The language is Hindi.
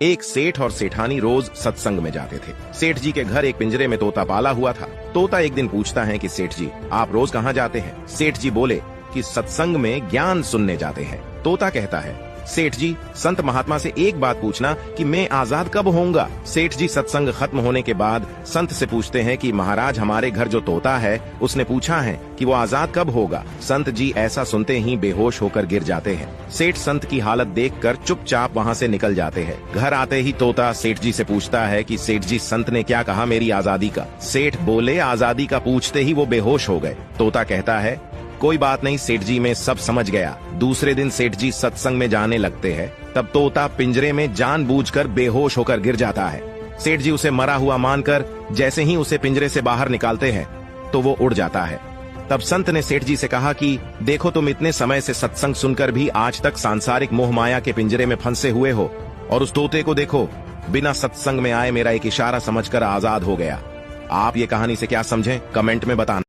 एक सेठ और सेठानी रोज सत्संग में जाते थे। सेठ जी के घर एक पिंजरे में तोता पाला हुआ था। तोता एक दिन पूछता है कि सेठ जी, आप रोज कहाँ जाते हैं? सेठ जी बोले कि सत्संग में ज्ञान सुनने जाते हैं। तोता कहता है, सेठ जी, संत महात्मा से एक बात पूछना कि मैं आजाद कब होऊंगा? सेठ जी सत्संग खत्म होने के बाद संत से पूछते हैं कि महाराज, हमारे घर जो तोता है उसने पूछा है कि वो आजाद कब होगा। संत जी ऐसा सुनते ही बेहोश होकर गिर जाते हैं। सेठ संत की हालत देखकर चुपचाप वहाँ से निकल जाते हैं। घर आते ही तोता सेठ जी से पूछता है कि सेठ जी, संत ने क्या कहा मेरी आजादी का? सेठ बोले, आजादी का पूछते ही वो बेहोश हो गए। तोता कहता है, कोई बात नहीं सेठ जी, मैं सब समझ गया। दूसरे दिन सेठ जी सत्संग में जाने लगते हैं। तब तोता पिंजरे में जानबूझकर बेहोश होकर गिर जाता है। सेठ जी उसे मरा हुआ मानकर जैसे ही उसे पिंजरे से बाहर निकालते हैं तो वो उड़ जाता है। तब संत ने सेठ जी से कहा कि देखो, तुम इतने समय से सत्संग सुनकर भी आज तक सांसारिक मोह माया के पिंजरे में फंसे हुए हो, और उस तोते को देखो, बिना सत्संग में आए मेरा एक इशारा समझकर आजाद हो गया। आप ये कहानी से क्या समझें, कमेंट में बताना।